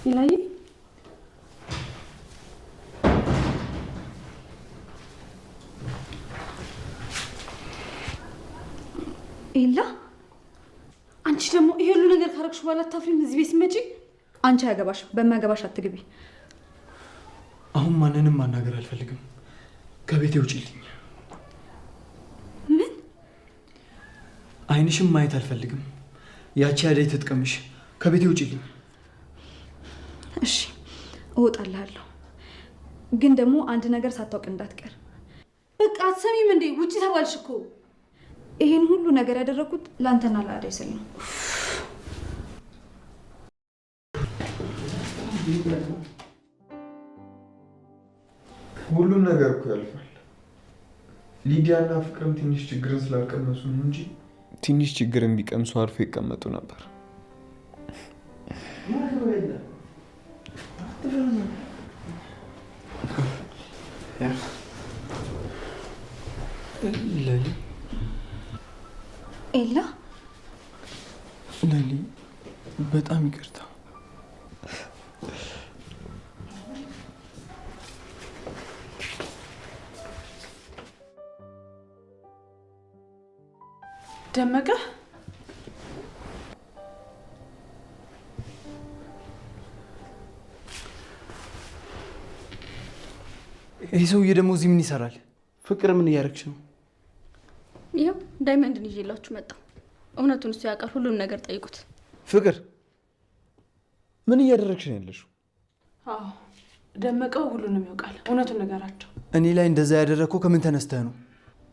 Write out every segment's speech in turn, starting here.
ይላይ ኤላ አንቺ ደግሞ ይሄ ሁሉ ነገር ካረግሽ በኋላ ታፍሪም እዚህ ቤት ስትመጪ? አንቺ ያገባሽ በማያገባሽ አትግቢ። አሁን ማንንም ማናገር አልፈልግም። ከቤቴ ውጪልኝ። ምን? አይንሽም ማየት አልፈልግም። ያቺ አደይ ትጥቀምሽ። ከቤቴ ውጪልኝ። እሺ እወጣልሃለሁ፣ ግን ደግሞ አንድ ነገር ሳታውቅ እንዳትቀር። በቃ አትሰሚም እንዴ? ውጪ ተባልሽ እኮ። ይሄን ሁሉ ነገር ያደረኩት ለአንተና ለአደይ ስል ነው። ሁሉም ነገር እኮ ያልፋል። ሊዲያና ፍቅርም ትንሽ ችግርን ስላልቀመሱ ነው እንጂ ትንሽ ችግርን ቢቀምሱ አርፎ ይቀመጡ ነበር። ለሊ ኤላ፣ ለሊ በጣም ይቅርታ። ደመቀ ይህ ሰውዬ ደግሞ እዚህ ምን ይሰራል? ፍቅር ምን እያደረግሽ ነው? ይኸው ዳይመንድን ይዤላችሁ መጣሁ። እውነቱን እሱ ያውቃል። ሁሉም ነገር ጠይቁት። ፍቅር ምን እያደረግሽ ነው ያለሽው? አዎ ደመቀው ሁሉንም ያውቃል። እውነቱን ነገራቸው። እኔ ላይ እንደዛ ያደረግከው ከምን ተነስተህ ነው?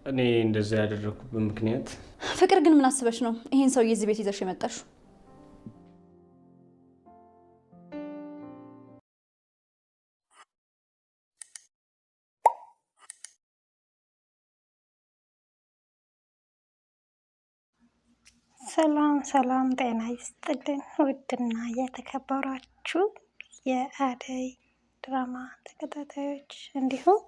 እኔ እንደዛ ያደረኩበት ምክንያት ፍቅር ግን ምን አስበሽ ነው ይሄን ሰውዬ እዚህ ቤት ይዘሽ የመጣሽው? ሰላም ሰላም፣ ጤና ይስጥልን ውድና የተከበራችሁ የአደይ ድራማ ተከታታዮች እንዲሁም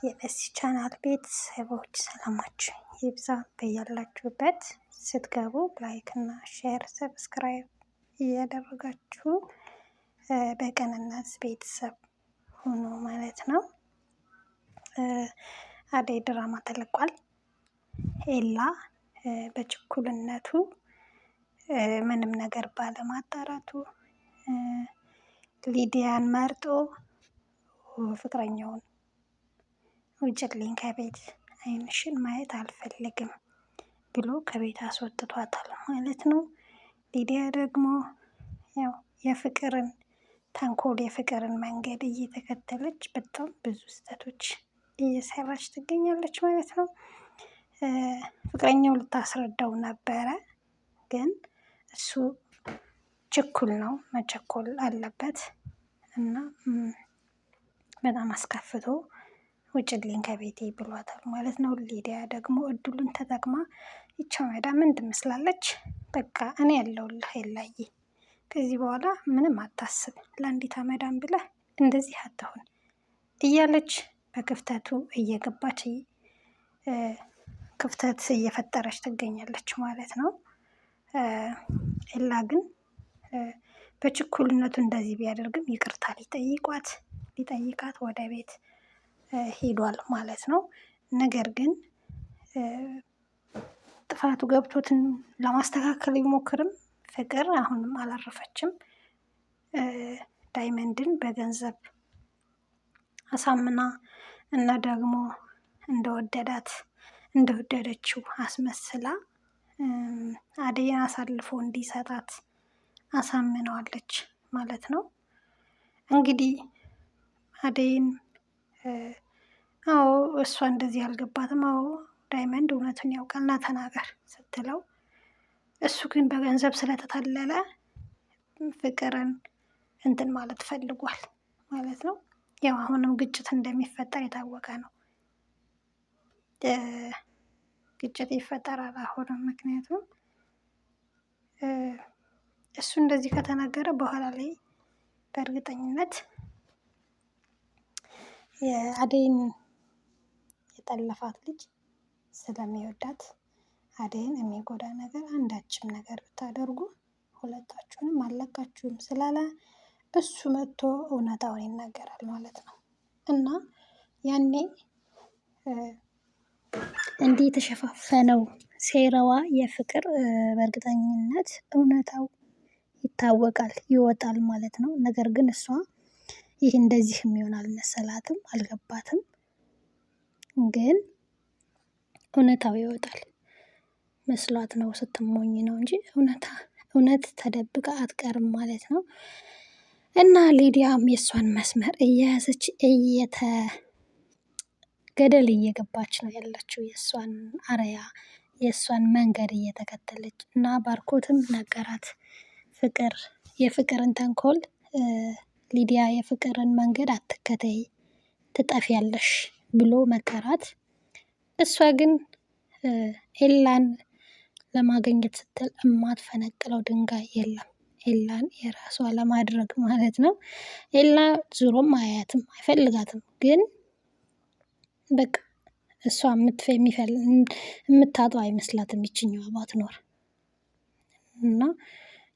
የበሲ ቻናል ቤተሰቦች ሰላማችሁ ይብዛ በያላችሁበት። ስትገቡ ላይክ እና ሼር ሰብስክራይብ እያደረጋችሁ በቅንነት ቤተሰብ ሆኖ ማለት ነው። አደይ ድራማ ተለቋል። ኤላ በችኩልነቱ ምንም ነገር ባለማጣራቱ ሊዲያን መርጦ ፍቅረኛውን ውጭልኝ ከቤት አይንሽን ማየት አልፈልግም ብሎ ከቤት አስወጥቷታል ማለት ነው። ሊዲያ ደግሞ ያው የፍቅርን ተንኮል የፍቅርን መንገድ እየተከተለች በጣም ብዙ ስህተቶች እየሰራች ትገኛለች ማለት ነው። ፍቅረኛው ልታስረዳው ነበረ፣ ግን እሱ ችኩል ነው፣ መቸኮል አለበት እና በጣም አስከፍቶ ውጭልኝ ከቤቴ ብሏታል ማለት ነው። ሊዲያ ደግሞ እድሉን ተጠቅማ ይቻው መዳም ምን ትመስላለች፣ በቃ እኔ ያለሁልህ ኤላዬ፣ ከዚህ በኋላ ምንም አታስብ፣ ለአንዲት መዳም ብለህ እንደዚህ አትሆን እያለች በክፍተቱ እየገባች ክፍተት እየፈጠረች ትገኛለች ማለት ነው። ኤላ ግን በችኩልነቱ እንደዚህ ቢያደርግም ይቅርታ ሊጠይቃት ወደ ቤት ሄዷል ማለት ነው። ነገር ግን ጥፋቱ ገብቶትን ለማስተካከል ቢሞክርም ፍቅር አሁንም አላረፈችም። ዳይመንድን በገንዘብ አሳምና እና ደግሞ እንደወደደችው አስመስላ አደይን አሳልፎ እንዲሰጣት አሳምነዋለች ማለት ነው። እንግዲህ አደይን አዎ እሷ እንደዚህ አልገባትም፣ አዎ ዳይመንድ እውነቱን ያውቃል እና ተናገር ስትለው እሱ ግን በገንዘብ ስለተታለለ ፍቅርን እንትን ማለት ፈልጓል ማለት ነው። ያው አሁንም ግጭት እንደሚፈጠር የታወቀ ነው። ግጭት ይፈጠራል አሁንም፣ ምክንያቱም እሱ እንደዚህ ከተናገረ በኋላ ላይ በእርግጠኝነት የአደይን የጠለፋት ልጅ ስለሚወዳት አደይን የሚጎዳ ነገር አንዳችም ነገር ብታደርጉ ሁለታችሁንም አለቃችሁም ስላለ እሱ መጥቶ እውነታውን ይናገራል ማለት ነው። እና ያኔ እንዲህ የተሸፋፈነው ሴራዋ የፍቅር በእርግጠኝነት እውነታው ይታወቃል፣ ይወጣል ማለት ነው። ነገር ግን እሷ ይህ እንደዚህ የሚሆን አልመሰላትም፣ አልገባትም። ግን እውነታው ይወጣል መስሏት ነው ስትሞኝ ነው እንጂ እውነት ተደብቃ አትቀርም ማለት ነው። እና ሊዲያም የእሷን መስመር እየያዘች ገደል እየገባች ነው ያለችው፣ የእሷን አርያ የእሷን መንገድ እየተከተለች እና ባርኮትም ነገራት የፍቅርን ተንኮል ሊዲያ የፍቅርን መንገድ አትከተይ ትጠፊያለሽ ብሎ መከራት። እሷ ግን ኤላን ለማግኘት ስትል የማትፈነቅለው ድንጋይ የለም። ኤላን የራሷ ለማድረግ ማለት ነው። ኤላ ዙሮም አያያትም፣ አይፈልጋትም። ግን በቃ እሷ የምታጣው አይመስላትም ይችኛዋ ባትኖር እና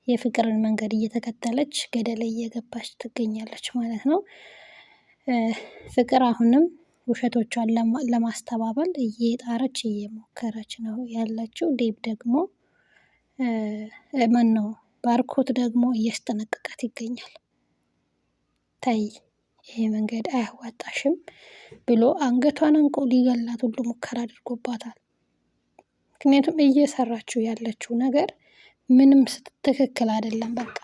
የፍቅርን መንገድ እየተከተለች ገደል እየገባች ትገኛለች ማለት ነው። ፍቅር አሁንም ውሸቶቿን ለማስተባበል እየጣረች እየሞከረች ነው ያለችው። ዴብ ደግሞ ማነው ባርኮት ደግሞ እያስጠነቀቃት ይገኛል። ተይ ይሄ መንገድ አያዋጣሽም ብሎ አንገቷን አንቆ ሊገላት ሁሉ ሙከራ አድርጎባታል። ምክንያቱም እየሰራችው ያለችው ነገር ምንም ትክክል አይደለም። በቃ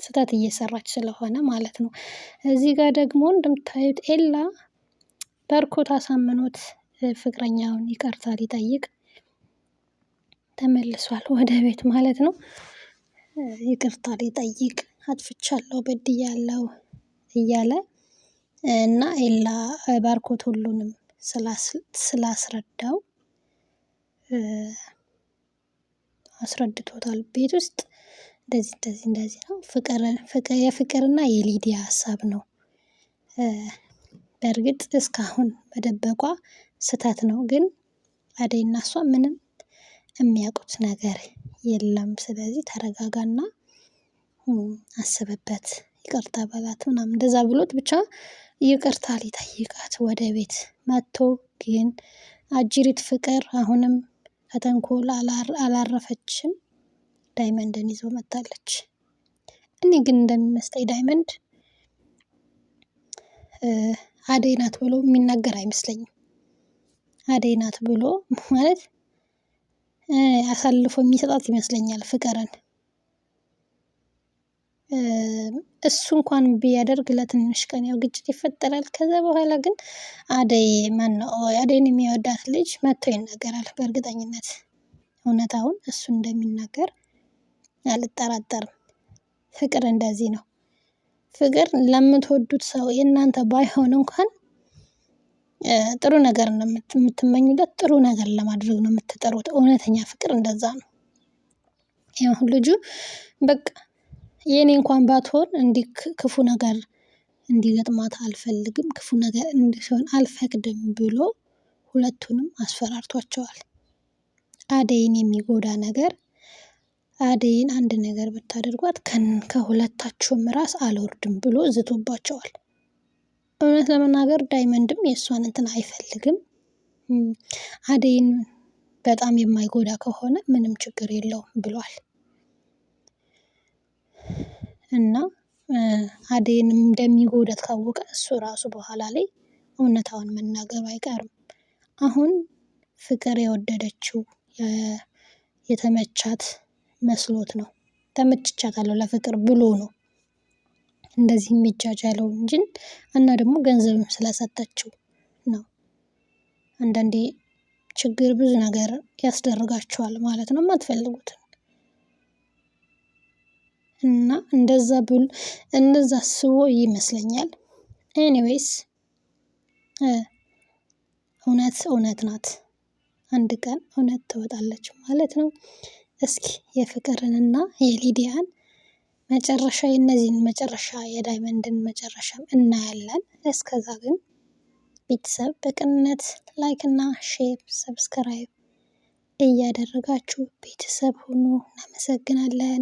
ስህተት እየሰራች ስለሆነ ማለት ነው። እዚህ ጋር ደግሞ እንደምታዩት ኤላ ባርኮት አሳምኖት ፍቅረኛውን ይቅርታ ሊጠይቅ ተመልሷል ወደ ቤት ማለት ነው። ይቅርታ ሊጠይቅ አጥፍቻለሁ፣ በድያለሁ እያለ እና ኤላ ባርኮት ሁሉንም ስላስረዳው አስረድቶታል። ቤት ውስጥ እንደዚህ ነው የፍቅርና የሊዲያ ሀሳብ ነው። በእርግጥ እስካሁን መደበቋ ስህተት ነው፣ ግን አደይና እሷ ምንም የሚያውቁት ነገር የለም። ስለዚህ ተረጋጋና አስብበት፣ ይቅርታ በላት ምናምን እንደዛ ብሎት ብቻ ይቅርታ ሊጠይቃት ወደ ቤት መጥቶ፣ ግን አጅሪት ፍቅር አሁንም ከተንኮል አላረፈችም። ዳይመንድን ይዞ መጥታለች። እኔ ግን እንደሚመስለኝ ዳይመንድ አደይ ናት ብሎ የሚናገር አይመስለኝም። አደይ ናት ብሎ ማለት አሳልፎ የሚሰጣት ይመስለኛል ፍቅርን። እሱ እንኳን ቢያደርግ ለትንሽ ቀን ያው ግጭት ይፈጠራል። ከዛ በኋላ ግን አደይን የሚወዳት ልጅ መጥቶ ይናገራል። በእርግጠኝነት እውነታውን እሱ እንደሚናገር አልጠራጠርም። ፍቅር እንደዚህ ነው። ፍቅር ለምትወዱት ሰው የእናንተ ባይሆን እንኳን ጥሩ ነገር ነው የምትመኙለት፣ ጥሩ ነገር ለማድረግ ነው የምትጠሩት። እውነተኛ ፍቅር እንደዛ ነው። ያው ልጁ በቃ የኔ እንኳን ባትሆን እንዲህ ክፉ ነገር እንዲገጥማት አልፈልግም፣ ክፉ ነገር እንዲሆን አልፈቅድም ብሎ ሁለቱንም አስፈራርቷቸዋል። አደይን የሚጎዳ ነገር አደይን አንድ ነገር ብታደርጓት ከሁለታችሁም ራስ አልወርድም ብሎ ዝቶባቸዋል። እውነት ለመናገር ዳይመንድም የእሷን እንትን አይፈልግም። አደይን በጣም የማይጎዳ ከሆነ ምንም ችግር የለውም ብሏል። እና አደይንም እንደሚጎዳት ካወቀ እሱ ራሱ በኋላ ላይ እውነታውን መናገሩ አይቀርም። አሁን ፍቅር የወደደችው የተመቻት መስሎት ነው። ተመችቻታለሁ ለፍቅር ብሎ ነው እንደዚህ የሚጃጃለው እንጂ እና ደግሞ ገንዘብም ስለሰጠችው ነው። አንዳንዴ ችግር ብዙ ነገር ያስደርጋቸዋል ማለት ነው፣ የማትፈልጉትን እና እንደዛ አስቦ ይመስለኛል። ኤኒዌይስ እውነት ናት። አንድ ቀን እውነት ትወጣለች ማለት ነው። እስኪ የፍቅርንና የሊዲያን መጨረሻ የእነዚህን መጨረሻ የዳይመንድን መጨረሻም እናያለን። እስከዛ ግን ቤተሰብ በቅንነት ላይክ እና ሼር ሰብስክራይብ እያደረጋችሁ ቤተሰብ ሁኑ። እናመሰግናለን።